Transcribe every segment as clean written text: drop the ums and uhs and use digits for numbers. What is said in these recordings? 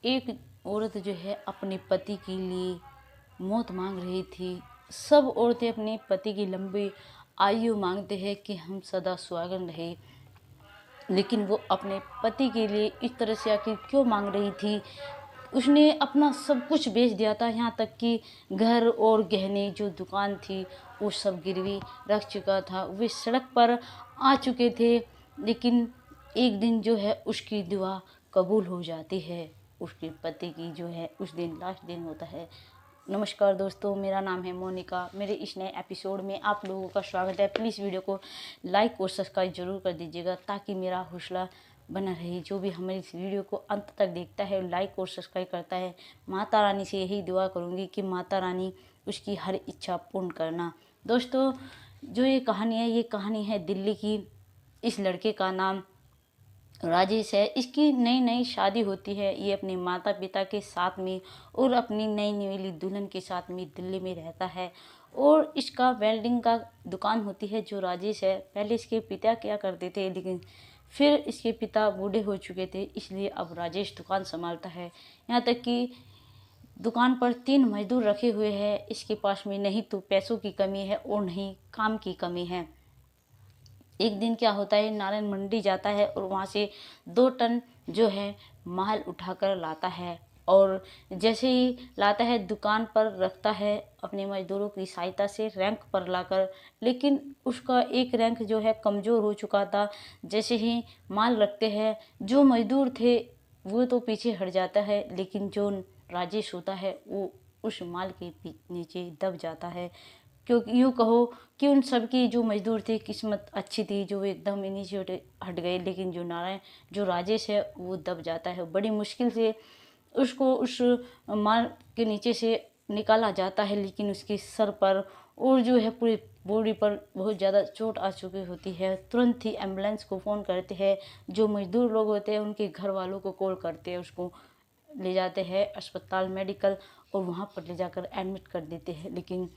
एक औरत जो है अपने पति के लिए मौत मांग रही थी। सब औरतें अपने पति की लंबी आयु मांगते हैं कि हम सदा सुहागन रहे, लेकिन वो अपने पति के लिए इस तरह से आखिर क्यों मांग रही थी। उसने अपना सब कुछ बेच दिया था, यहाँ तक कि घर और गहने, जो दुकान थी वो सब गिरवी रख चुका था। वे सड़क पर आ चुके थे, लेकिन एक दिन जो है उसकी दुआ कबूल हो जाती है। उसके पति की जो है उस दिन लास्ट दिन होता है। नमस्कार दोस्तों, मेरा नाम है मोनिका। मेरे इस नए एपिसोड में आप लोगों का स्वागत है। प्लीज़ वीडियो को लाइक और सब्सक्राइब जरूर कर दीजिएगा, ताकि मेरा हौसला बना रहे। जो भी हमारी इस वीडियो को अंत तक देखता है, लाइक और सब्सक्राइब करता है, माता रानी से यही दुआ करूँगी कि माता रानी उसकी हर इच्छा पूर्ण करना। दोस्तों, जो ये कहानी है दिल्ली की। इस लड़के का नाम राजेश है। इसकी नई नई शादी होती है। ये अपने माता पिता के साथ में और अपनी नई नवेली दुल्हन के साथ में दिल्ली में रहता है। और इसका वेल्डिंग का दुकान होती है। जो राजेश है, पहले इसके पिता क्या करते थे, लेकिन फिर इसके पिता बूढ़े हो चुके थे, इसलिए अब राजेश दुकान संभालता है। यहाँ तक कि दुकान पर 3 मजदूर रखे हुए हैं। इसके पास में नहीं तो पैसों की कमी है और नहीं काम की कमी है। एक दिन क्या होता है, नारायण मंडी जाता है और वहाँ से 2 टन जो है माल उठाकर लाता है। और जैसे ही लाता है दुकान पर रखता है अपने मजदूरों की सहायता से रैंक पर लाकर, लेकिन उसका एक रैंक जो है कमज़ोर हो चुका था। जैसे ही माल रखते हैं, जो मजदूर थे वो तो पीछे हट जाता है, लेकिन जो राजेश होता है वो उस माल के नीचे दब जाता है। क्योंकि यूँ कहो कि उन सब की जो मजदूर थे किस्मत अच्छी थी, जो एकदम इन्हीं से हट गए, लेकिन जो राजेश है वो दब जाता है। बड़ी मुश्किल से उसको उस माल के नीचे से निकाला जाता है, लेकिन उसके सर पर और जो है पूरी बॉडी पर बहुत ज़्यादा चोट आ चुकी होती है। तुरंत ही एम्बुलेंस को फ़ोन करते हैं। जो मजदूर लोग होते हैं उनके घर वालों को कॉल करते हैं, उसको ले जाते हैं अस्पताल मेडिकल और वहाँ पर ले जाकर एडमिट कर देते हैं। लेकिन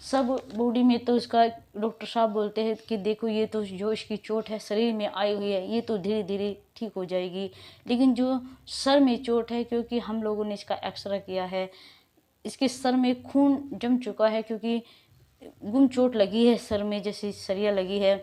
सब बॉडी में तो उसका डॉक्टर साहब बोलते हैं कि देखो, ये तो जो इसकी चोट है शरीर में आई हुई है, ये तो धीरे धीरे ठीक हो जाएगी, लेकिन जो सर में चोट है, क्योंकि हम लोगों ने इसका एक्सरे किया है, इसके सर में खून जम चुका है, क्योंकि गुम चोट लगी है सर में, जैसे सरिया लगी है,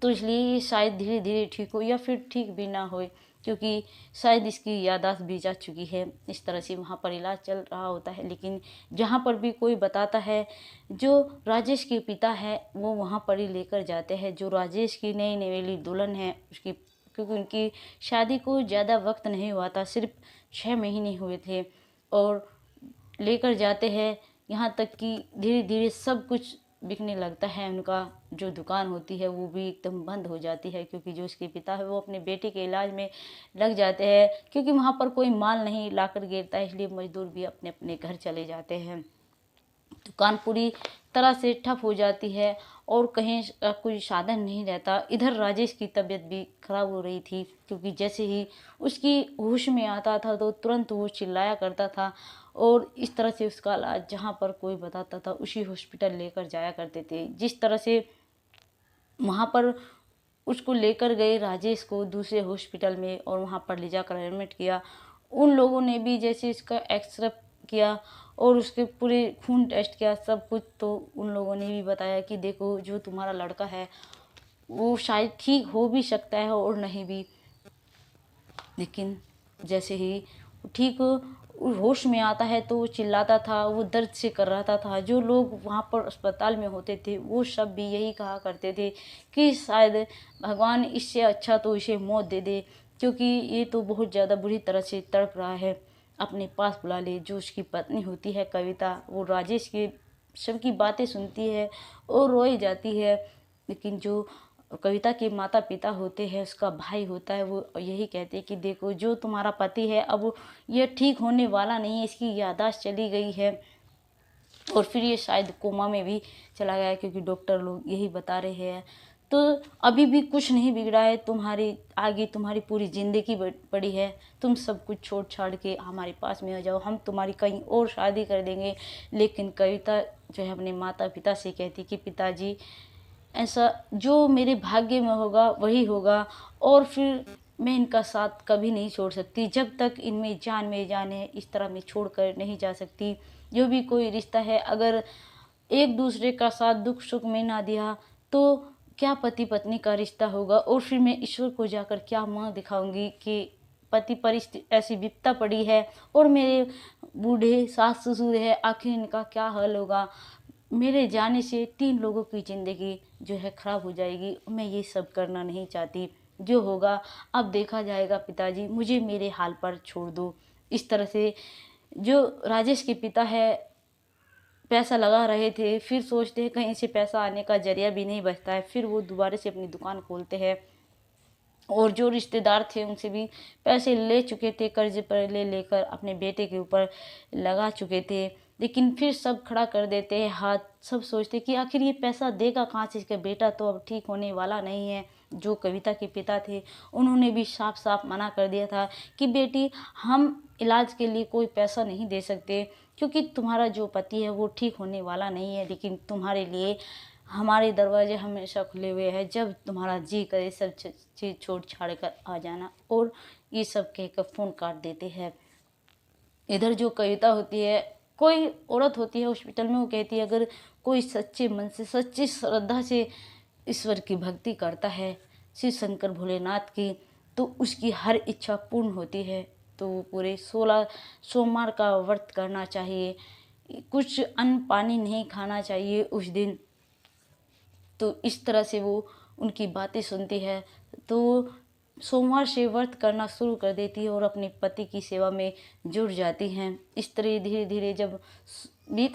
तो इसलिए ये शायद धीरे धीरे ठीक हो या फिर ठीक भी ना हो, क्योंकि शायद इसकी याददाश्त भी जा चुकी है। इस तरह से वहाँ पर इलाज चल रहा होता है। लेकिन जहाँ पर भी कोई बताता है, जो राजेश के पिता है वो वहाँ पर ही लेकर जाते हैं। जो राजेश की नई नवेली दुल्हन है उसकी, क्योंकि उनकी शादी को ज़्यादा वक्त नहीं हुआ था, सिर्फ 6 महीने हुए थे, और लेकर जाते हैं। यहाँ तक कि धीरे धीरे सब कुछ बिकने लगता है। उनका जो दुकान होती है वो भी एकदम बंद हो जाती है, क्योंकि जो उसके पिता है वो अपने बेटे के इलाज में लग जाते हैं, क्योंकि वहाँ पर कोई माल नहीं लाकर गिरता है, इसलिए मजदूर भी अपने अपने घर चले जाते हैं। दुकान पूरी तरह से ठप हो जाती है और कहीं कोई साधन नहीं रहता। इधर राजेश की तबीयत भी खराब हो रही थी, क्योंकि जैसे ही उसकी होश में आता था तो तुरंत वो चिल्लाया करता था, और इस तरह से उसका इलाज जहाँ पर कोई बताता था उसी हॉस्पिटल लेकर जाया करते थे। जिस तरह से वहाँ पर उसको लेकर गए राजेश को दूसरे हॉस्पिटल में और वहाँ पर ले जाकर एडमिट किया, उन लोगों ने भी जैसे इसका एक्सरे किया और उसके पूरे खून टेस्ट किया सब कुछ, तो उन लोगों ने भी बताया कि देखो, जो तुम्हारा लड़का है वो शायद ठीक हो भी सकता है और नहीं भी। लेकिन जैसे ही ठीक होश में आता है तो वो चिल्लाता था, वो दर्द से कर रहा था। जो लोग वहाँ पर अस्पताल में होते थे वो सब भी यही कहा करते थे कि शायद भगवान इससे अच्छा तो इसे मौत दे दे, क्योंकि ये तो बहुत ज़्यादा बुरी तरह से तड़प रहा है, अपने पास बुला ले। जो उसकी पत्नी होती है कविता, वो राजेश के सबकी बातें सुनती है और रोई जाती है। लेकिन जो कविता के माता पिता होते हैं, उसका भाई होता है, वो यही कहते हैं कि देखो, जो तुम्हारा पति है अब ये ठीक होने वाला नहीं है, इसकी याददाश्त चली गई है और फिर ये शायद कोमा में भी चला गया है, क्योंकि डॉक्टर लोग यही बता रहे हैं। तो अभी भी कुछ नहीं बिगड़ा है, तुम्हारी आगे तुम्हारी पूरी ज़िंदगी पड़ी है। तुम सब कुछ छोड़ छाड़ के हमारे पास में आ जाओ, हम तुम्हारी कहीं और शादी कर देंगे। लेकिन कविता जो है अपने माता पिता से कहती कि पिताजी, ऐसा जो मेरे भाग्य में होगा वही होगा। और फिर मैं इनका साथ कभी नहीं छोड़ सकती, जब तक इनमें जान में जान है इस तरह मैं छोड़ कर नहीं जा सकती। जो भी कोई रिश्ता है, अगर एक दूसरे का साथ दुख सुख में ना दिया तो क्या पति पत्नी का रिश्ता होगा। और फिर मैं ईश्वर को जाकर क्या मुँह दिखाऊंगी कि पति पर ऐसी विपदा पड़ी है और मेरे बूढ़े सास ससुर है, आखिर इनका क्या हाल होगा। मेरे जाने से 3 लोगों की ज़िंदगी जो है ख़राब हो जाएगी। मैं ये सब करना नहीं चाहती। जो होगा अब देखा जाएगा पिताजी, मुझे मेरे हाल पर छोड़ दो। इस तरह से जो राजेश के पिता है पैसा लगा रहे थे, फिर सोचते हैं कहीं से पैसा आने का जरिया भी नहीं बचता है, फिर वो दोबारा से अपनी दुकान खोलते हैं। और जो रिश्तेदार थे उनसे भी पैसे ले चुके थे, कर्ज पर ले लेकर अपने बेटे के ऊपर लगा चुके थे, लेकिन फिर सब खड़ा कर देते हैं हाथ। सब सोचते कि आखिर ये पैसा देगा कहाँ से, इसका बेटा तो अब ठीक होने वाला नहीं है। जो कविता के पिता थे उन्होंने भी साफ साफ मना कर दिया था कि बेटी, हम इलाज के लिए कोई पैसा नहीं दे सकते, क्योंकि तुम्हारा जो पति है वो ठीक होने वाला नहीं है, लेकिन तुम्हारे लिए हमारे दरवाजे हमेशा खुले हुए हैं। जब तुम्हारा जी करे सब चीज़ छोड़ छाड़ कर आ जाना। और ये सब कहकर फ़ोन काट देते हैं। इधर जो कविता होती है, कोई औरत होती है हॉस्पिटल में, वो कहती है अगर कोई सच्चे मन से सच्ची श्रद्धा से ईश्वर की भक्ति करता है, शिव शंकर भोलेनाथ की, तो उसकी हर इच्छा पूर्ण होती है। तो पूरे 16 सोमवार का व्रत करना चाहिए, कुछ अन्न पानी नहीं खाना चाहिए उस दिन। तो इस तरह से वो उनकी बातें सुनती है, तो सोमवार से व्रत करना शुरू कर देती है और अपने पति की सेवा में जुड़ जाती हैं। इस तरह धीरे धीरे जब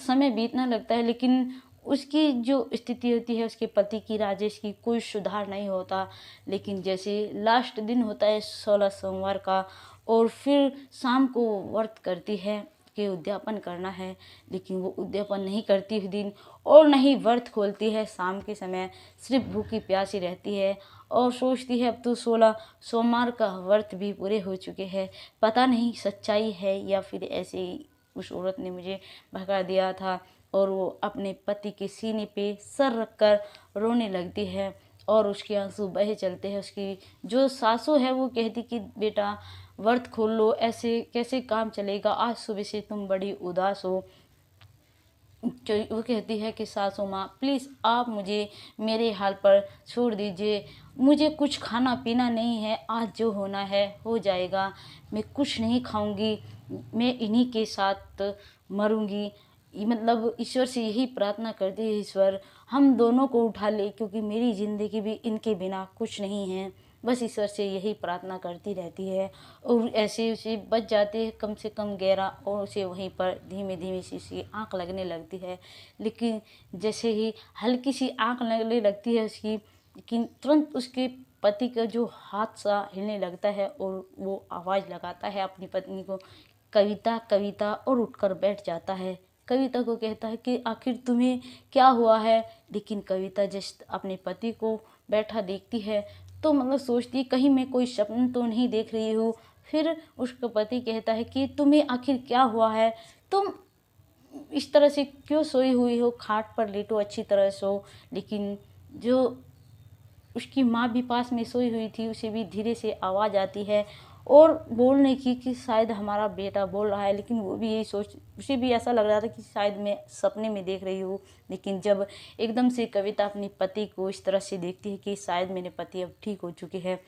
समय बीतने लगता है, लेकिन उसकी जो स्थिति होती है उसके पति की, राजेश की, कोई सुधार नहीं होता। लेकिन जैसे लास्ट दिन होता है 16 सोमवार का, और फिर शाम को व्रत करती है कि उद्यापन करना है, लेकिन वो उद्यापन नहीं करती उस दिन, और नहीं व्रत खोलती है। शाम के समय सिर्फ भूखी प्यासी रहती है और सोचती है अब तो 16 सोमवार का व्रत भी पूरे हो चुके हैं। पता नहीं सच्चाई है या फिर ऐसे ही उस औरत ने मुझे भगा दिया था। और वो अपने पति के सीने पे सर रखकर रोने लगती है और उसके आंसू बहे चलते हैं। उसकी जो सासू है वो कहती कि बेटा व्रत खोल लो, ऐसे कैसे काम चलेगा, आज सुबह से तुम बड़ी उदास हो। वो कहती है कि सासू माँ प्लीज़ आप मुझे मेरे हाल पर छोड़ दीजिए, मुझे कुछ खाना पीना नहीं है, आज जो होना है हो जाएगा, मैं कुछ नहीं खाऊंगी, मैं इन्हीं के साथ मरूंगी। मतलब ईश्वर से यही प्रार्थना करती है, ईश्वर हम दोनों को उठा ले, क्योंकि मेरी ज़िंदगी भी इनके बिना कुछ नहीं है। बस ईश्वर से यही प्रार्थना करती रहती है। और ऐसे उसे बच जाते हैं कम से कम 11, और उसे वहीं पर धीमे धीमे सी उसकी आँख लगने लगती है। लेकिन जैसे ही हल्की सी आँख लगने लगती है उसकी, लेकिन तुरंत उसके पति का जो हाथ सा हिलने लगता है और वो आवाज़ लगाता है अपनी पत्नी को, कविता कविता, और उठकर बैठ जाता है। कविता को कहता है कि आखिर तुम्हें क्या हुआ है। लेकिन कविता जस्ट अपने पति को बैठा देखती है तो मतलब सोचती कहीं मैं कोई सपन तो नहीं देख रही हूँ। फिर उसका पति कहता है कि तुम्हें आखिर क्या हुआ है, तुम इस तरह से क्यों सोई हुई हो, खाट पर लेटो, अच्छी तरह सो। लेकिन जो उसकी माँ भी पास में सोई हुई थी, उसे भी धीरे से आवाज़ आती है और बोलने की कि शायद हमारा बेटा बोल रहा है। लेकिन वो भी यही सोच, उसे भी ऐसा लग रहा था कि शायद मैं सपने में देख रही हूँ। लेकिन जब एकदम से कविता अपने पति को इस तरह से देखती है कि शायद मेरे पति अब ठीक हो चुके हैं,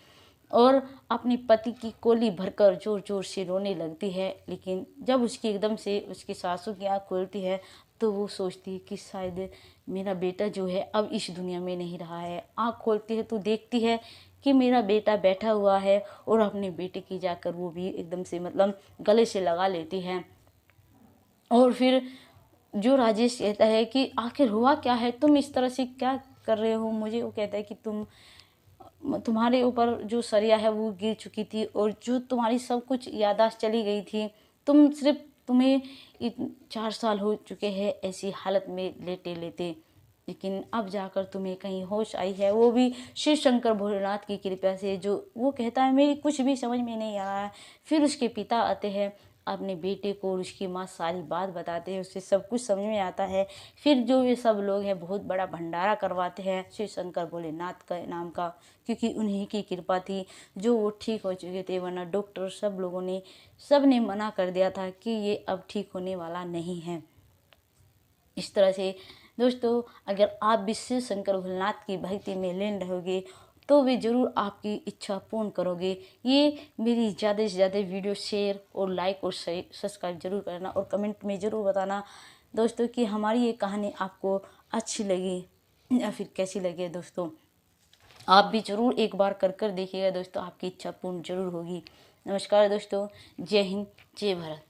और अपने पति की कोली भरकर जोर जोर से रोने लगती है। लेकिन जब उसकी एकदम से उसकी सासू की आँख खुलती है तो वो सोचती है कि शायद मेरा बेटा जो है अब इस दुनिया में नहीं रहा है। आँख खोलती है तो देखती है कि मेरा बेटा बैठा हुआ है, और अपने बेटे की जाकर वो भी एकदम से मतलब गले से लगा लेती है। और फिर जो राजेश कहता है कि आखिर हुआ क्या है, तुम इस तरह से क्या कर रहे हो मुझे, वो कहता है कि तुम्हारे ऊपर जो सरिया है वो गिर चुकी थी, और जो तुम्हारी सब कुछ याददाश्त चली गई थी, तुम्हें 4 साल हो चुके हैं ऐसी हालत में लेटे लेते, लेकिन अब जाकर तुम्हें कहीं होश आई है, वो भी शिव शंकर भोलेनाथ की कृपा से। जो वो कहता है मेरी कुछ भी समझ में नहीं आ रहा है। फिर उसके पिता आते हैं अपने बेटे को और उसकी माँ सारी बात बताते हैं, उससे सब कुछ समझ में आता है। फिर जो ये सब लोग हैं बहुत बड़ा भंडारा करवाते हैं शिव शंकर भोलेनाथ का नाम का, क्योंकि उन्हीं की कृपा थी जो वो ठीक हो चुके थे, वरना डॉक्टर सब ने मना कर दिया था कि ये अब ठीक होने वाला नहीं है। इस तरह से दोस्तों, अगर आप भी शिव शंकर भोलेनाथ की भक्ति में लीन रहोगे तो वे ज़रूर आपकी इच्छा पूर्ण करोगे। ये मेरी ज़्यादा से ज़्यादा वीडियो शेयर और लाइक और सब्सक्राइब जरूर करना और कमेंट में ज़रूर बताना दोस्तों कि हमारी ये कहानी आपको अच्छी लगी या फिर कैसी लगी। दोस्तों, आप भी ज़रूर एक बार कर देखिएगा दोस्तों, आपकी इच्छा पूर्ण जरूर होगी। नमस्कार दोस्तों, जय हिंद, जय भारत।